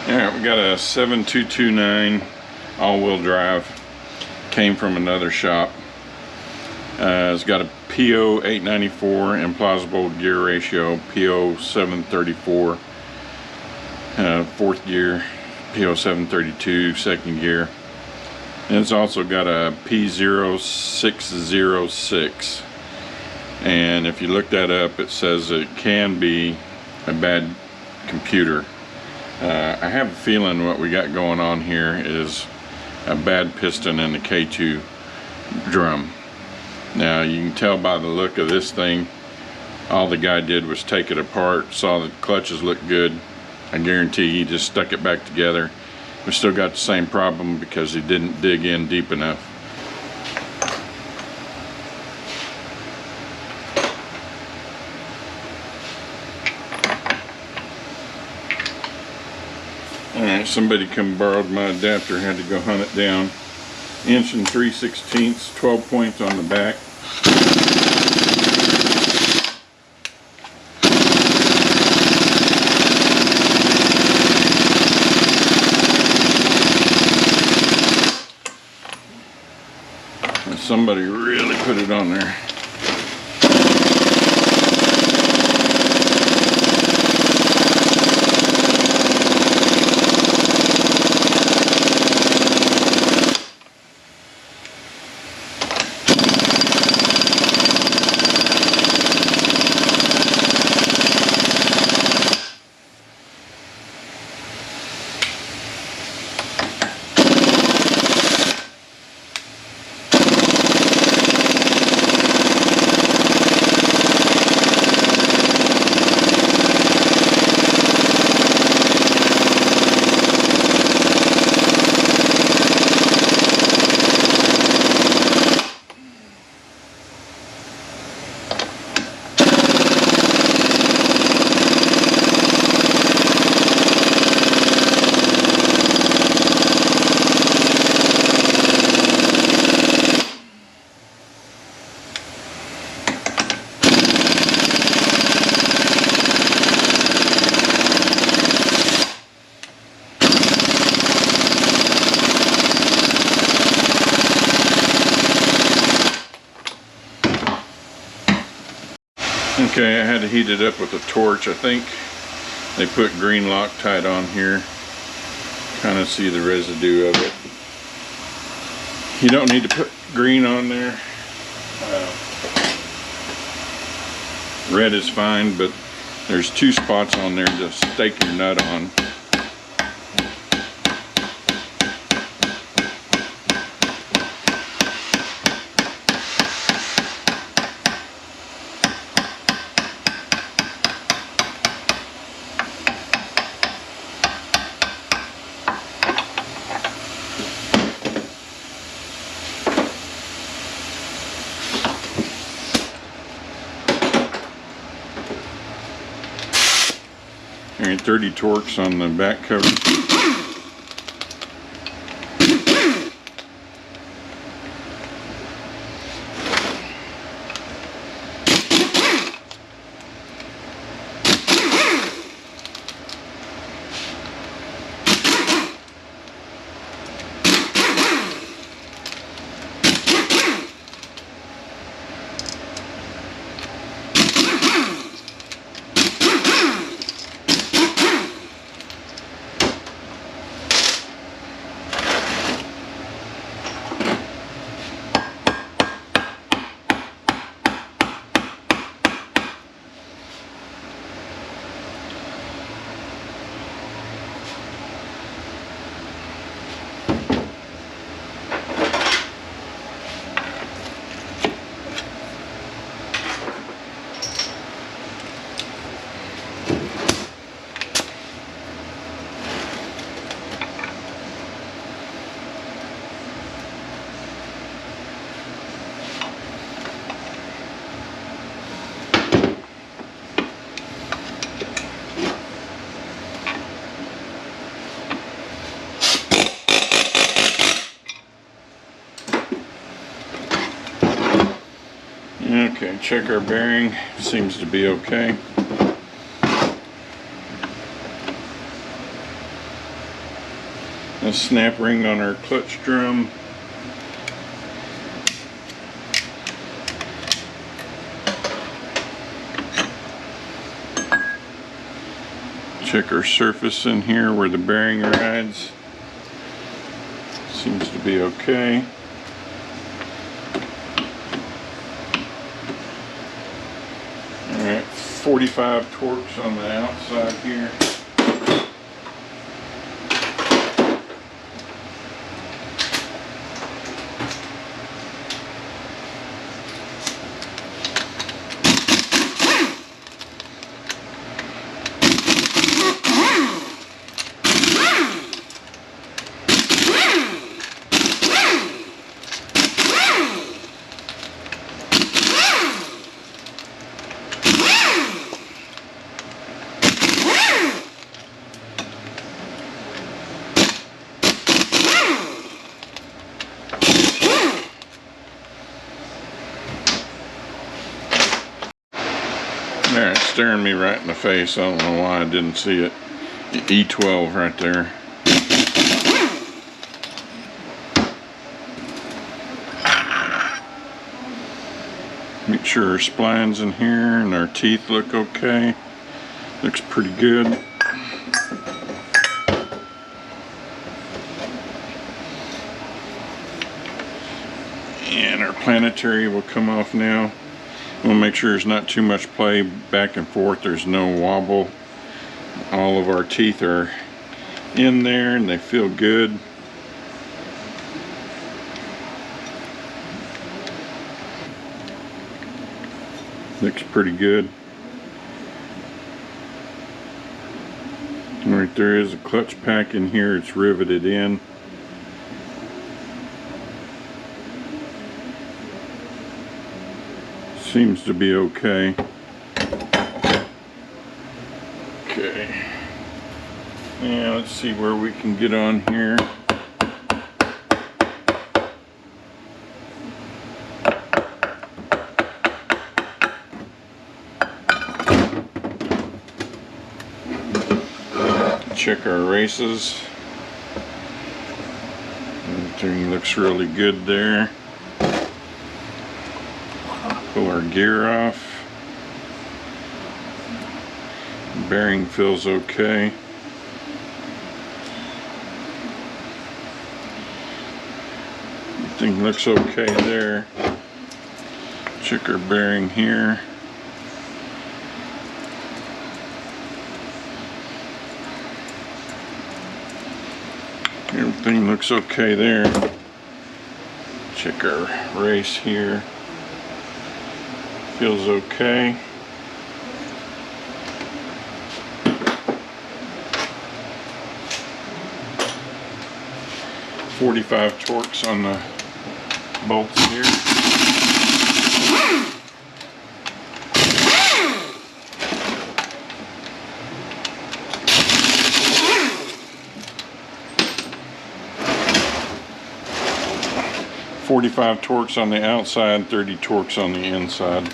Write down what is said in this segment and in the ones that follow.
Alright, we got a 7229 all-wheel drive. Came from another shop. It's got a PO 894 implausible gear ratio, PO 734 fourth gear, PO 732 second gear. And it's also got a P0606. And if you look that up, it says it can be a bad computer. I have a feeling what we got going on here is a bad piston in the K2 drum. Now you can tell by the look of this thing, all the guy did was take it apart, saw the clutches looked good. I guarantee he just stuck it back together. We still got the same problem because he didn't dig in deep enough. Alright, somebody come borrowed my adapter, had to go hunt it down. 1 3/16, 12 points on the back. And somebody really put it on there. Okay, I had to heat it up with a torch. I think they put green Loctite on here. Kind of see the residue of it. You don't need to put green on there. Red is fine, but there's 2 spots on there to stake your nut on. Alright, 30 torques on the back cover. Okay, check our bearing. Seems to be okay. a snap ring on our clutch drum. Check our surface in here where the bearing rides. Seems to be okay. Alright, 45 torques on the outside here. There, it's staring me right in the face. I don't know why I didn't see it. The E12 right there. Make sure our splines in here and our teeth look okay. Looks pretty good. And our planetary will come off now. We'll make sure there's not too much play back and forth. There's no wobble. All of our teeth are in there and they feel good. Looks pretty good. Alright, there is a clutch pack in here. It's riveted in. Seems to be okay. Okay. Now let's see where we can get on here. Check our races. Everything looks really good there. Pull our gear off. Bearing feels okay. Everything looks okay there. Check our bearing here. Everything looks okay there. Check our race here. Feels okay. .45 torques on the bolts here. .45 torques on the outside, 30 torques on the inside.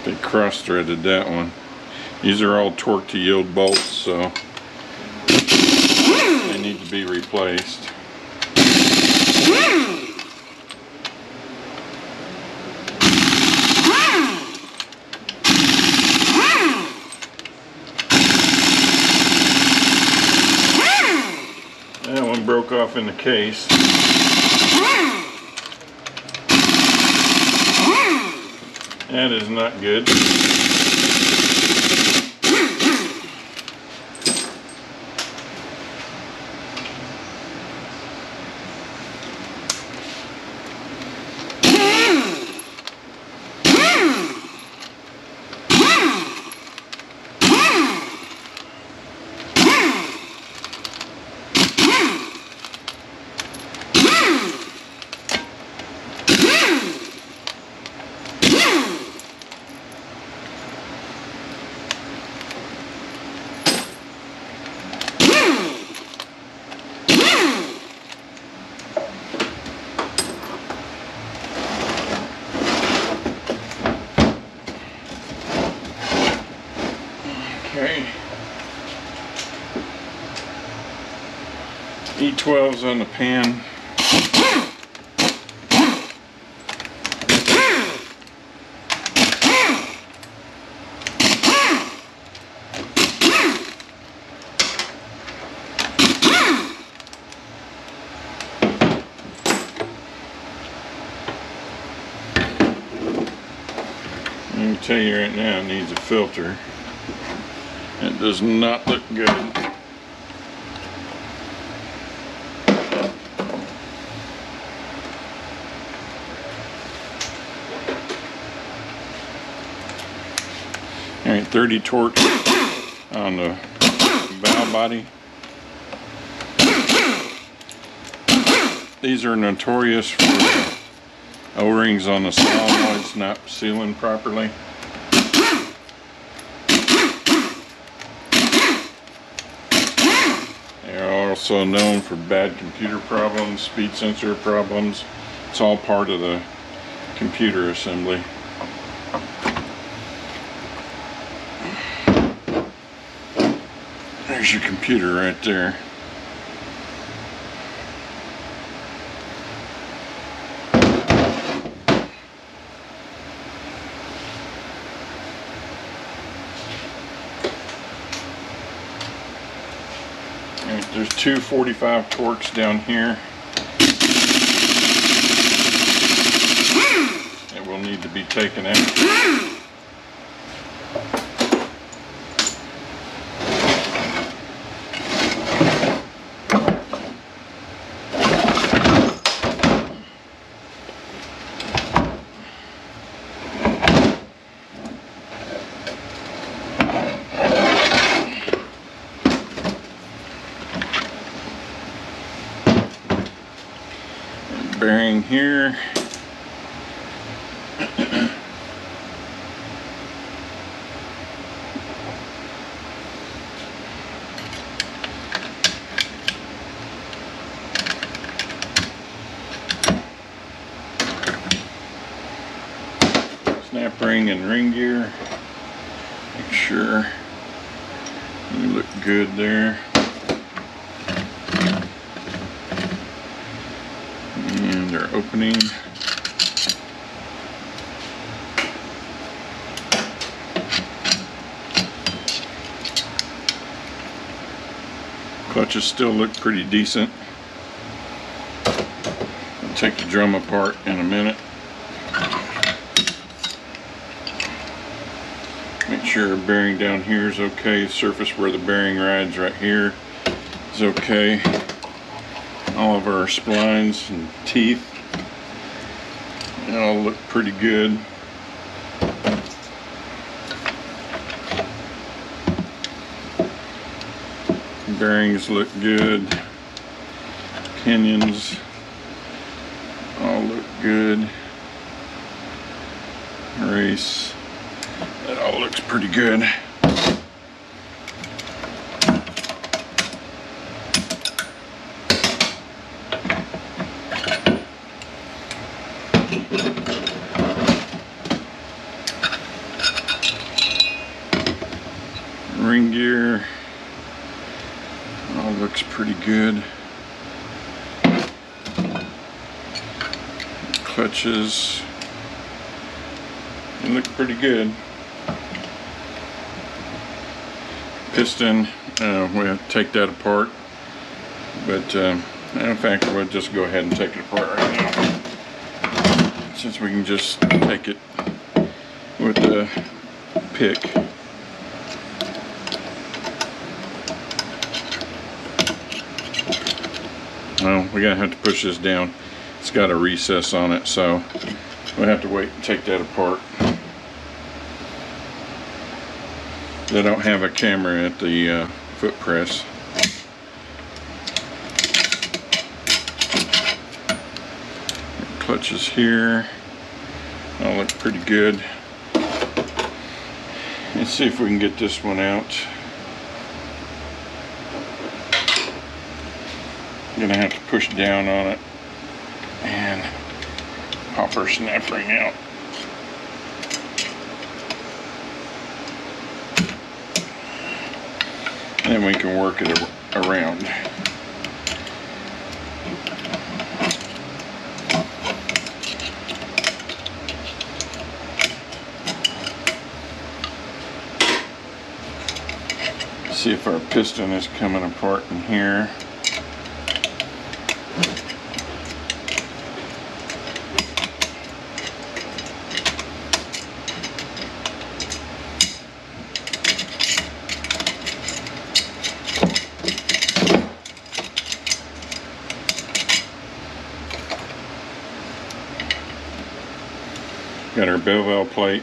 They cross-threaded that one. These are all torque to yield bolts, so they need to be replaced. That one broke off in the case. That is not good. Okay. E12's on the pan. Let me tell you right now, it needs a filter. It does not look good. Alright, 30 torque on the valve body. These are notorious for O-rings on the solenoids not sealing properly. They're also known for bad computer problems, speed sensor problems. It's all part of the computer assembly. There's your computer right there. There's two 45 torques down here. It will need to be taken out. Bearing here. Snap ring and ring gear. Make sure you look good there. And they're opening. Clutches still look pretty decent. I'll take the drum apart in a minute. Make sure bearing down here is okay. The surface where the bearing rides right here is okay. All of our splines and teeth, they all look pretty good. Bearings look good. Pinions all look good. Race, that all looks pretty good. Ring gear all looks pretty good. Clutches, they look pretty good. Piston, we'll take that apart, but in fact we'll just go ahead and take it apart right now, since we can just take it with the pick. Well, we're gonna have to push this down. It's got a recess on it, so we'll have to wait and take that apart. They don't have a camera at the foot press. Clutches here all look pretty good. Let's see if we can get this one out. I'm gonna have to push down on it and pop our snap ring out. then we can work it around. See if our piston is coming apart in here. Got our bevel plate.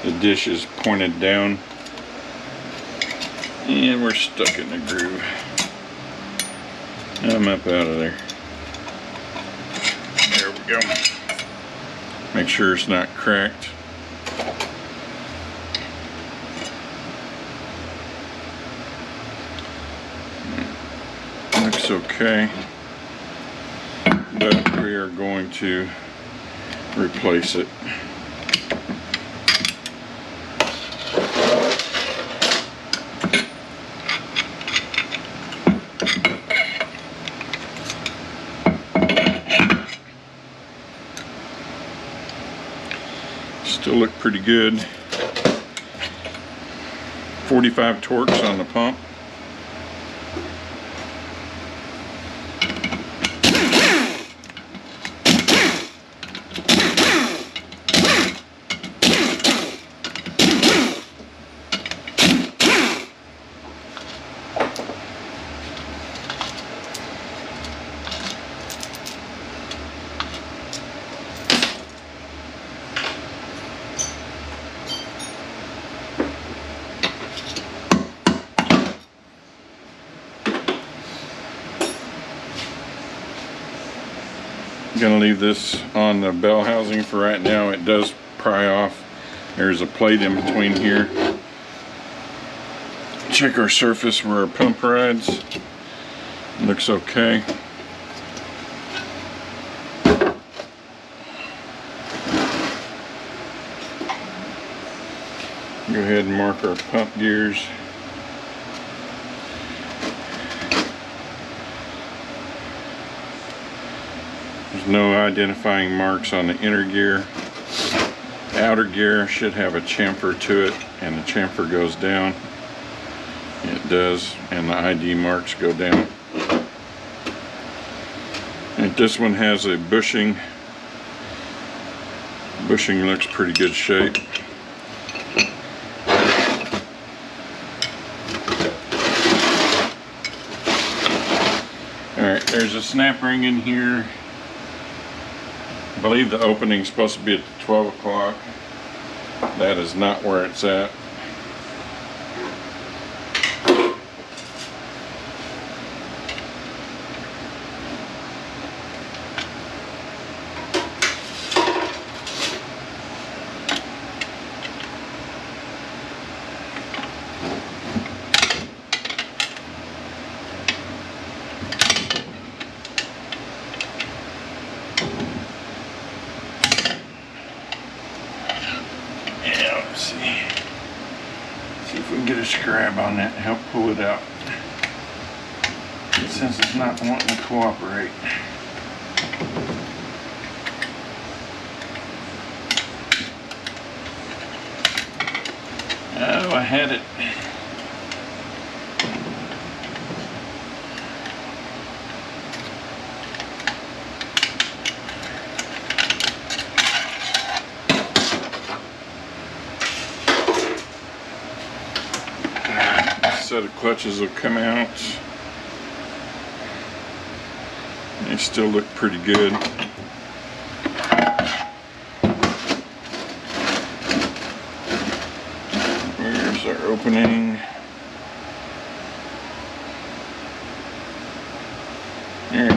The dish is pointed down. And we're stuck in the groove. I'm up out of there. There we go. Make sure it's not cracked. Looks okay. But we are going to replace it. Still look pretty good. 45 torques on the pump. I'm gonna leave this on the bell housing for right now. It does pry off. There's a plate in between here. Check our surface where our pump rides. Looks okay. Go ahead and mark our pump gears. There's no identifying marks on the inner gear. The outer gear should have a chamfer to it, and the chamfer goes down. It does, and the ID marks go down. And this one has a bushing. Bushing looks pretty good shape. Alright, there's a snap ring in here. I believe the opening is supposed to be at 12 o'clock. That is not where it's at. See if we can get a scrab on that and help pull it out. Since it's not wanting to cooperate. Oh, I had it. Set of clutches will come out. They still look pretty good. Where's our opening? Here.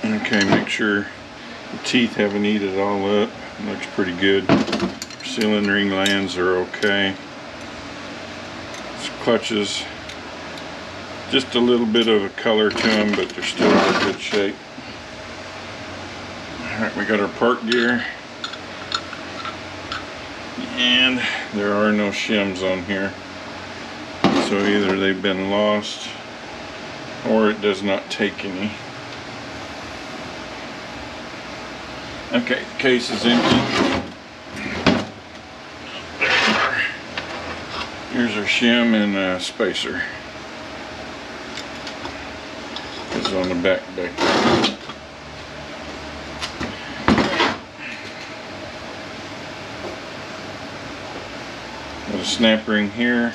Okay, make sure the teeth haven't eaten it all up. Looks pretty good. Sealing ring lands are okay. These clutches, just a little bit of a color to them, but they're still in good shape. Alright, we got our park gear. And there are no shims on here, so either they've been lost or it does not take any. Okay, the case is empty. Here's our shim and spacer. It's on the back there. Got a snap ring here.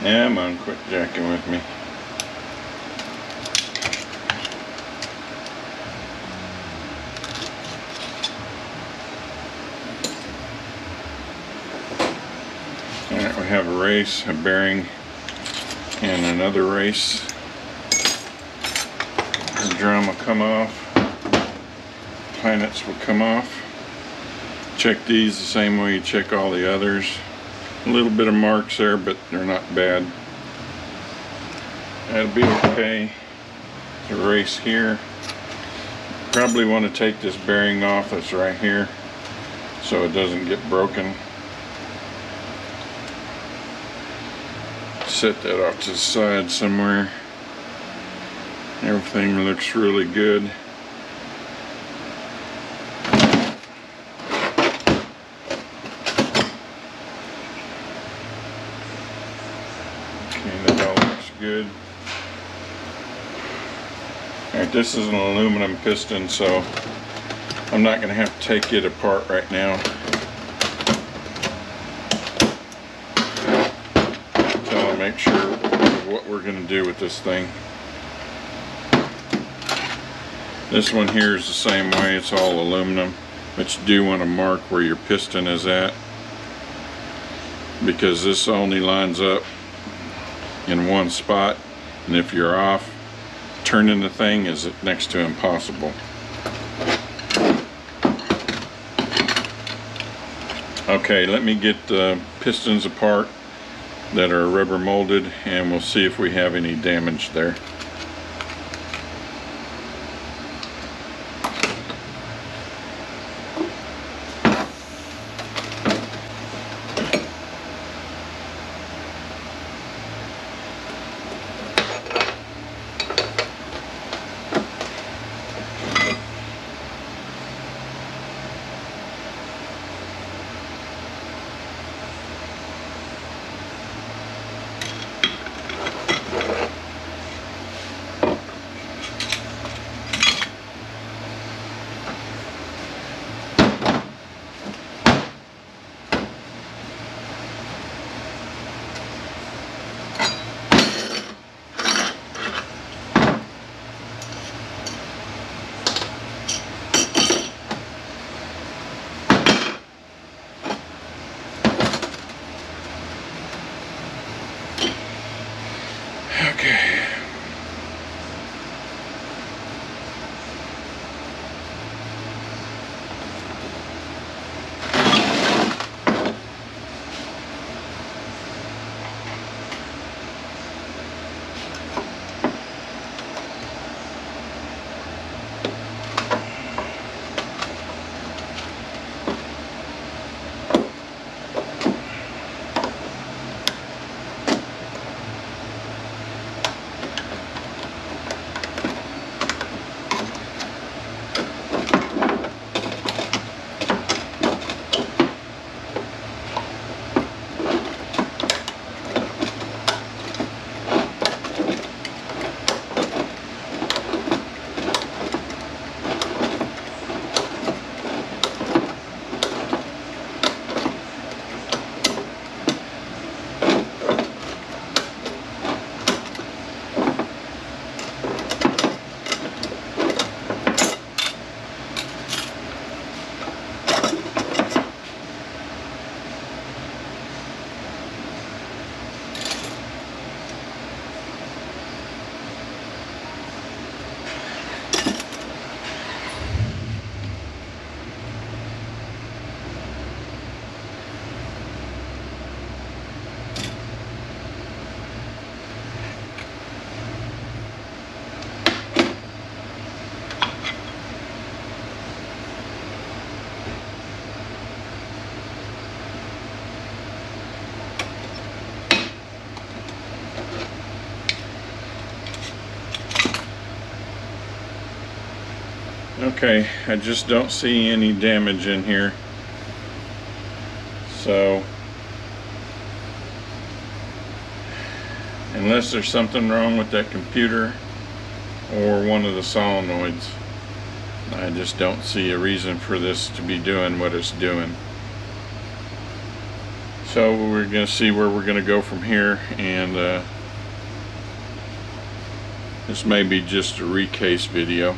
Come on, quit jacking with me. Alright, we have a race, a bearing, and another race. The drum will come off. Planets will come off. Check these the same way you check all the others. A little bit of marks there, but they're not bad. That'll be okay. The race here. Probably want to take this bearing off that's right here so it doesn't get broken. Set that off to the side somewhere. Everything looks really good. Okay, that all looks good. Alright, this is an aluminum piston, so I'm not going to have to take it apart right now. Until I make sure of what we're going to do with this thing. This one here is the same way, it's all aluminum, but you do want to mark where your piston is at, because this only lines up in one spot, and if you're off, turning the thing is next to impossible. Okay, let me get the pistons apart that are rubber molded, and we'll see if we have any damage there. Okay, I just don't see any damage in here. So, unless there's something wrong with that computer or one of the solenoids, I just don't see a reason for this to be doing what it's doing. So we're going to see where we're going to go from here, and this may be just a recase video.